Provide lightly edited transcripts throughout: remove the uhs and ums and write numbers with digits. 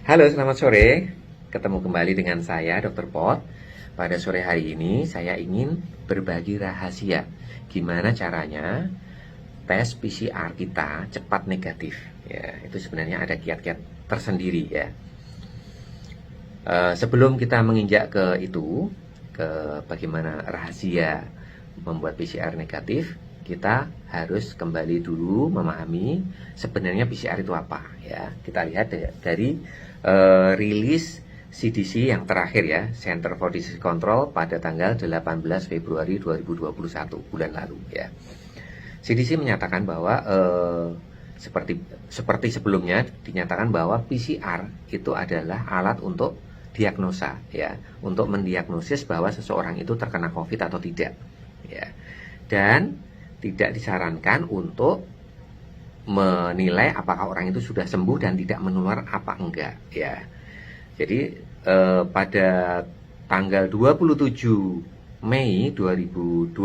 Halo, selamat sore. Ketemu kembali dengan saya, Dr. Pot. Pada sore hari ini, saya ingin berbagi rahasia gimana caranya tes PCR kita cepat negatif. Ya, itu sebenarnya ada kiat-kiat tersendiri ya. Sebelum kita menginjak ke itu, ke bagaimana rahasia membuat PCR negatif, kita harus kembali dulu memahami sebenarnya PCR itu apa ya. Kita lihat dari rilis CDC yang terakhir ya, Center for Disease Control pada tanggal 18 Februari 2021 bulan lalu ya. CDC menyatakan bahwa seperti sebelumnya dinyatakan bahwa PCR itu adalah alat untuk diagnosa ya, untuk mendiagnosis bahwa seseorang itu terkena COVID atau tidak ya. Dan tidak disarankan untuk menilai apakah orang itu sudah sembuh dan tidak menular apa enggak ya. Jadi pada tanggal 27 Mei 2020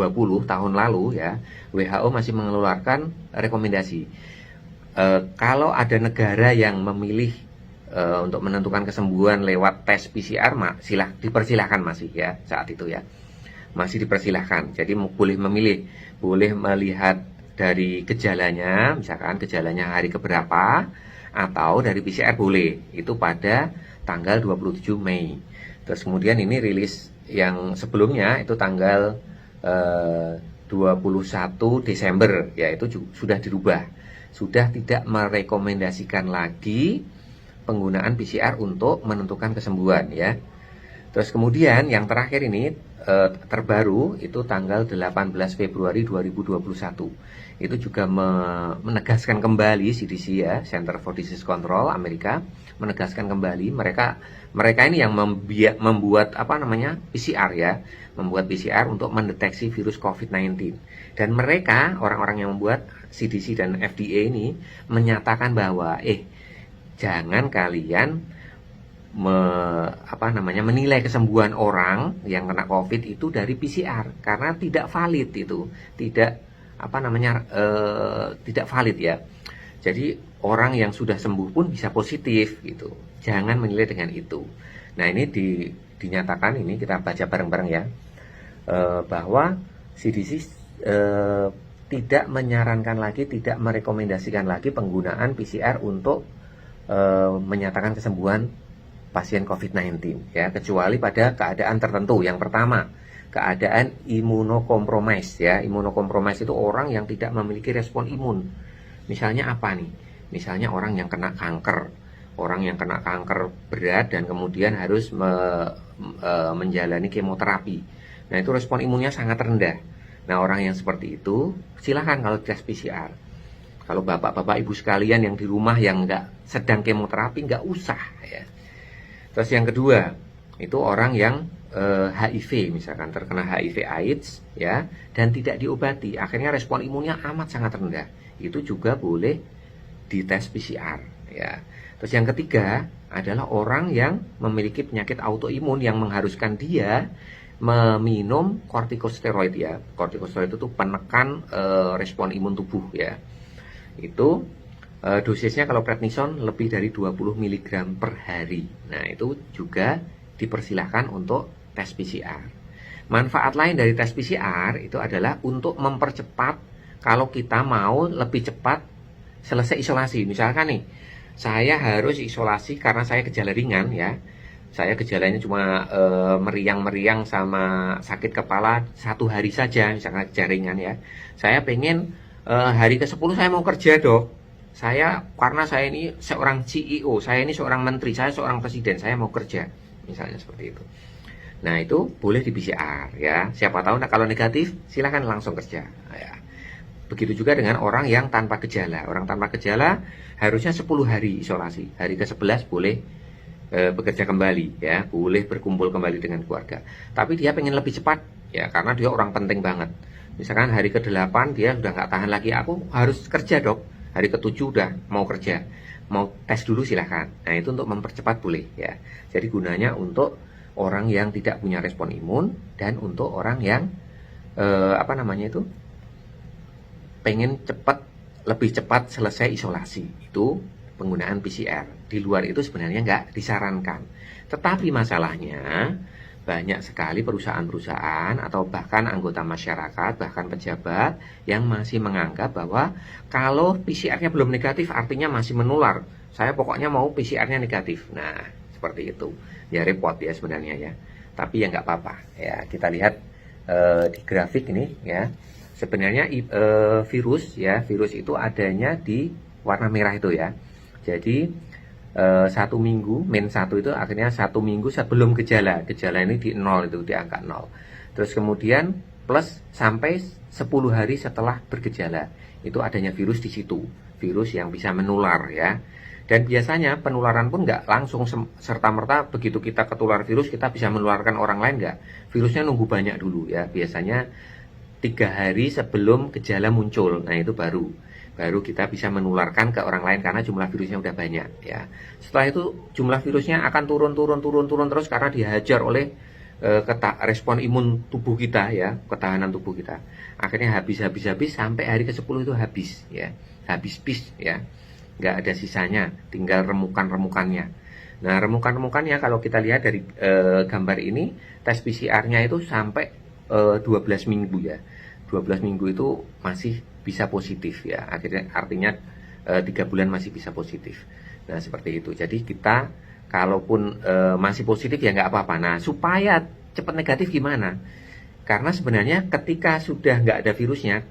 tahun lalu ya, WHO masih mengeluarkan rekomendasi kalau ada negara yang memilih untuk menentukan kesembuhan lewat tes PCR, dipersilahkan masih ya saat itu ya, masih dipersilahkan. Jadi boleh memilih, boleh melihat dari gejalanya, misalkan gejalanya hari keberapa, atau dari PCR boleh, itu pada tanggal 27 Mei. Terus kemudian ini rilis yang sebelumnya itu tanggal 21 Desember, yaitu sudah dirubah. Sudah tidak merekomendasikan lagi penggunaan PCR untuk menentukan kesembuhan ya. Terus kemudian yang terakhir ini terbaru itu tanggal 18 Februari 2021. Itu juga menegaskan kembali CDC ya, Center for Disease Control Amerika, menegaskan kembali mereka ini yang membuat PCR ya, membuat PCR untuk mendeteksi virus COVID-19. Dan mereka, orang-orang yang membuat CDC dan FDA ini menyatakan bahwa jangan kalian menilai kesembuhan orang yang kena COVID itu dari PCR karena tidak valid itu, tidak tidak valid ya. Jadi orang yang sudah sembuh pun bisa positif gitu. Jangan menilai dengan itu. Nah ini dinyatakan, ini kita baca bareng-bareng ya, bahwa CDC tidak menyarankan lagi, tidak merekomendasikan lagi penggunaan PCR untuk menyatakan kesembuhan pasien COVID-19 ya, kecuali pada keadaan tertentu. Yang pertama, keadaan imunokompromis ya. Imunokompromis itu orang yang tidak memiliki respon imun. Misalnya apa nih? Misalnya orang yang kena kanker, orang yang kena kanker berat dan kemudian harus menjalani kemoterapi. Nah, itu respon imunnya sangat rendah. Nah, orang yang seperti itu silahkan kalau tes PCR. Kalau bapak-bapak ibu sekalian yang di rumah yang nggak sedang kemoterapi, nggak usah ya. Terus yang kedua, itu orang yang HIV, misalkan terkena HIV AIDS ya, dan tidak diobati, akhirnya respon imunnya amat sangat rendah, itu juga boleh dites PCR ya. Terus yang ketiga adalah orang yang memiliki penyakit autoimun yang mengharuskan dia meminum kortikosteroid ya. Kortikosteroid itu penekan respon imun tubuh ya. Itu dosisnya kalau prednison lebih dari 20 mg per hari. Nah itu juga dipersilahkan untuk tes PCR. Manfaat lain dari tes PCR itu adalah untuk mempercepat kalau kita mau lebih cepat selesai isolasi. Misalkan nih, saya harus isolasi karena saya gejala ringan ya. Saya gejalanya cuma meriang-meriang sama sakit kepala 1 hari saja, misalkan gejala ringan ya. Saya pengen hari ke-10 saya mau kerja dok. Karena saya ini seorang CEO, saya ini seorang menteri, saya seorang presiden, saya mau kerja, misalnya seperti itu. Nah itu boleh di PCR ya. Siapa tahu kalau negatif silahkan langsung kerja ya. Begitu juga dengan orang yang tanpa gejala. Orang tanpa gejala harusnya 10 hari isolasi. Hari ke-11 boleh bekerja kembali ya, boleh berkumpul kembali dengan keluarga. Tapi dia pengen lebih cepat ya, karena dia orang penting banget. Misalkan hari ke-8 dia sudah nggak tahan lagi, aku harus kerja dok. Hari ke-7 udah mau kerja, mau tes dulu silahkan. Nah itu untuk mempercepat boleh ya. Jadi gunanya untuk orang yang tidak punya respon imun dan untuk orang yang pengen lebih cepat selesai isolasi, itu penggunaan PCR. Di luar itu sebenarnya nggak disarankan. Tetapi masalahnya banyak sekali perusahaan-perusahaan atau bahkan anggota masyarakat, bahkan pejabat yang masih menganggap bahwa kalau PCR-nya belum negatif artinya masih menular. Saya pokoknya mau PCR-nya negatif. Nah, seperti itu. Ya repot ya sebenarnya ya. Tapi ya nggak apa-apa. Ya, kita lihat di grafik ini ya. Sebenarnya virus itu adanya di warna merah itu ya. Jadi 1 minggu, -1 itu akhirnya 1 minggu sebelum gejala ini di 0 itu, di angka 0. Terus kemudian plus sampai 10 hari setelah bergejala, itu adanya virus di situ, virus yang bisa menular ya. Dan biasanya penularan pun nggak langsung serta-merta begitu kita ketular virus kita bisa menularkan orang lain, nggak. Virusnya nunggu banyak dulu ya, biasanya 3 hari sebelum gejala muncul. Nah itu baru kita bisa menularkan ke orang lain karena jumlah virusnya udah banyak ya. Setelah itu jumlah virusnya akan turun terus karena dihajar oleh respon imun tubuh kita ya, ketahanan tubuh kita. Akhirnya habis sampai hari ke-10 itu habis ya. Habis ya. Nggak ada sisanya, tinggal remukan-remukannya. Nah, remukan-remukannya kalau kita lihat dari gambar ini, tes PCR-nya itu sampai 12 minggu ya. 12 minggu itu masih bisa positif ya, akhirnya artinya 3 bulan masih bisa positif. Nah seperti itu. Jadi kita kalaupun masih positif ya nggak apa-apa. Nah supaya cepat negatif gimana? Karena sebenarnya ketika sudah nggak ada virusnya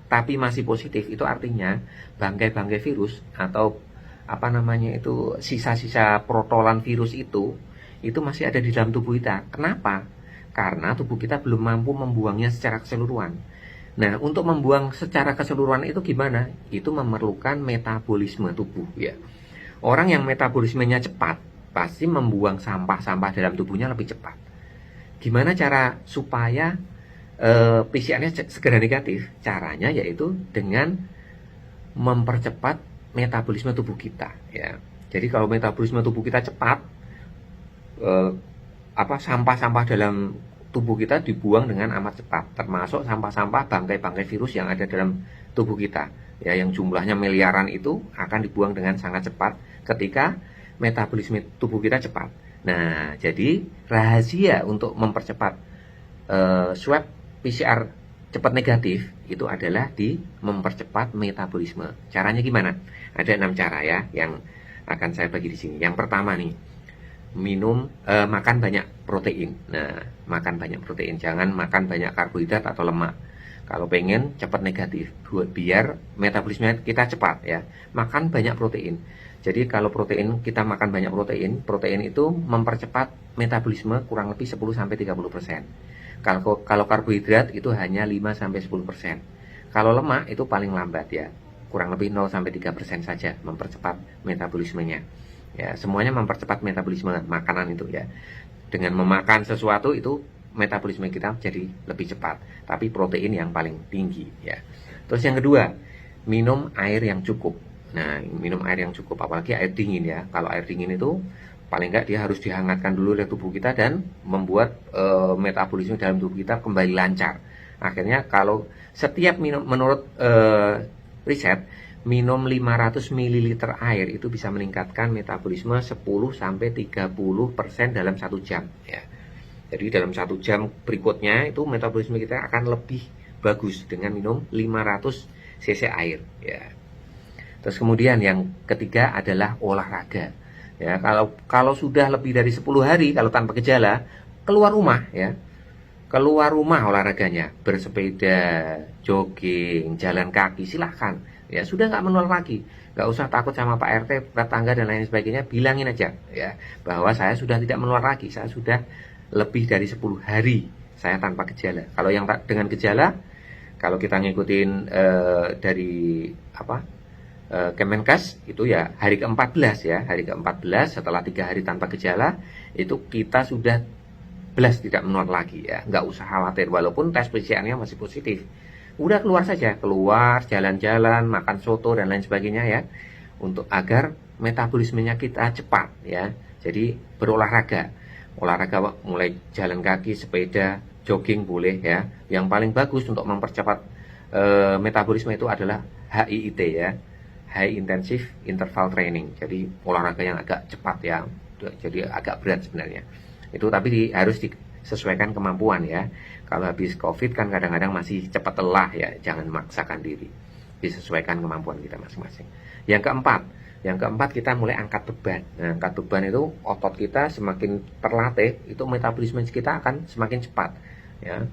tapi masih positif, itu artinya bangkai-bangkai virus atau apa namanya itu sisa-sisa protolan virus itu masih ada di dalam tubuh kita. Kenapa? Karena tubuh kita belum mampu membuangnya secara keseluruhan. Nah, untuk membuang secara keseluruhan itu gimana? Itu memerlukan metabolisme tubuh ya. Orang yang metabolismenya cepat pasti membuang sampah-sampah dalam tubuhnya lebih cepat. Gimana cara supaya PCR-nya segera negatif? Caranya yaitu dengan mempercepat metabolisme tubuh kita ya. Jadi kalau metabolisme tubuh kita cepat, sampah-sampah dalam tubuh kita dibuang dengan amat cepat, termasuk sampah-sampah bangkai-bangkai virus yang ada dalam tubuh kita ya, yang jumlahnya miliaran itu akan dibuang dengan sangat cepat ketika metabolisme tubuh kita cepat. Nah, jadi rahasia untuk mempercepat swab PCR cepat negatif itu adalah di mempercepat metabolisme. Caranya gimana? Ada 6 cara ya yang akan saya bagi di sini. Yang pertama nih, makan banyak protein. Nah, makan banyak protein, jangan makan banyak karbohidrat atau lemak. Kalau pengen cepat negatif, biar metabolisme kita cepat ya, makan banyak protein. Jadi kalau kita makan banyak protein itu mempercepat metabolisme kurang lebih 10-30%. Kalau karbohidrat itu hanya 5-10%. Kalau lemak itu paling lambat ya, kurang lebih 0-3% saja mempercepat metabolismenya. Ya, semuanya mempercepat metabolisme makanan itu ya. Dengan memakan sesuatu itu metabolisme kita jadi lebih cepat, tapi protein yang paling tinggi ya. Terus yang kedua, minum air yang cukup. Nah, minum air yang cukup, apalagi air dingin ya. Kalau air dingin itu paling enggak dia harus dihangatkan dulu oleh tubuh kita dan membuat metabolisme dalam tubuh kita kembali lancar. Akhirnya kalau setiap minum, menurut riset, minum 500 ml air itu bisa meningkatkan metabolisme 10-30% dalam 1 jam ya. Jadi dalam 1 jam berikutnya itu metabolisme kita akan lebih bagus dengan minum 500 cc air ya. Terus kemudian yang ketiga adalah olahraga ya. Kalau sudah lebih dari 10 hari kalau tanpa gejala, keluar rumah ya. Keluar rumah olahraganya, bersepeda, jogging, jalan kaki, silahkan. Ya sudah nggak menular lagi, nggak usah takut sama Pak RT, tetangga dan lain sebagainya, bilangin aja ya bahwa saya sudah tidak menular lagi, saya sudah lebih dari 10 hari saya tanpa gejala. Kalau yang dengan gejala, kalau kita ngikutin dari Kemenkes itu ya hari ke-14 ya, hari ke-14 setelah 3 hari tanpa gejala itu kita sudah belas tidak menular lagi ya, nggak usah khawatir walaupun tes PCR-nya masih positif. Udah keluar saja, keluar, jalan-jalan, makan soto dan lain sebagainya ya, untuk agar metabolismenya kita cepat ya. Jadi berolahraga, olahraga mulai jalan kaki, sepeda, jogging boleh ya. Yang paling bagus untuk mempercepat metabolisme itu adalah HIIT ya, high intensive interval training. Jadi olahraga yang agak cepat ya. Jadi agak berat sebenarnya. Itu tapi harus disesuaikan kemampuan ya. Kalau habis COVID kan kadang-kadang masih cepat lelah ya. Jangan memaksakan diri. Disesuaikan kemampuan kita masing-masing. Yang keempat kita mulai angkat beban. Nah, angkat beban itu otot kita semakin terlatih, itu metabolisme kita akan semakin cepat ya.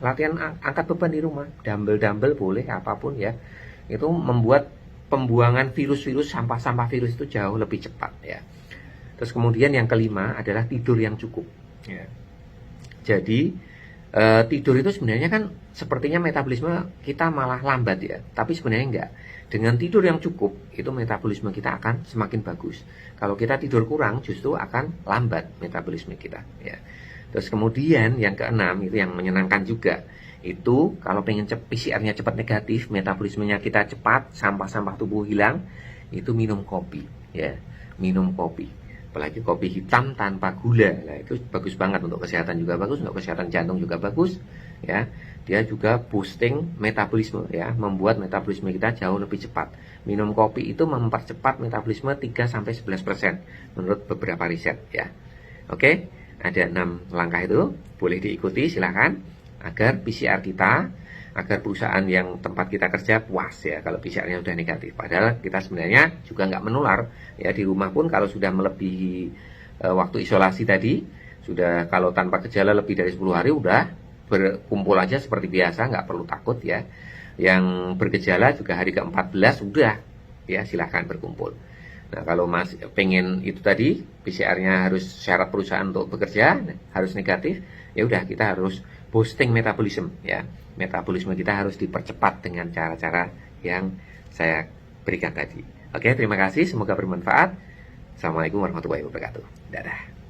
Latihan angkat beban di rumah, dumbbell boleh, apapun ya. Itu membuat pembuangan virus-virus, sampah-sampah virus itu jauh lebih cepat ya. Terus kemudian yang kelima adalah tidur yang cukup ya. Jadi tidur itu sebenarnya kan sepertinya metabolisme kita malah lambat ya, tapi sebenarnya enggak. Dengan tidur yang cukup itu metabolisme kita akan semakin bagus. Kalau kita tidur kurang justru akan lambat metabolisme kita ya. Terus kemudian yang keenam itu yang menyenangkan juga, itu kalau pengen PCR-nya cepat negatif, metabolismenya kita cepat, sampah-sampah tubuh hilang, itu minum kopi ya. Minum kopi, apalagi kopi hitam tanpa gula. Nah, itu bagus banget, untuk kesehatan juga bagus, untuk kesehatan jantung juga bagus ya. Dia juga boosting metabolisme ya, membuat metabolisme kita jauh lebih cepat. Minum kopi itu mempercepat metabolisme 3-11% menurut beberapa riset ya. Oke, ada 6 langkah itu, boleh diikuti silahkan, agar PCR kita, agar perusahaan yang tempat kita kerja puas ya kalau PCR-nya sudah negatif. Padahal kita sebenarnya juga nggak menular ya, di rumah pun kalau sudah melebihi waktu isolasi tadi, sudah kalau tanpa gejala lebih dari 10 hari udah berkumpul aja seperti biasa, nggak perlu takut ya. Yang bergejala juga hari ke-14 udah ya, silahkan berkumpul. Nah, kalau masih pengen itu tadi, PCR-nya harus syarat perusahaan untuk bekerja harus negatif, ya udah kita harus boosting metabolisme ya. Metabolisme kita harus dipercepat dengan cara-cara yang saya berikan tadi. Oke, terima kasih, semoga bermanfaat. Assalamualaikum warahmatullahi wabarakatuh. Dadah.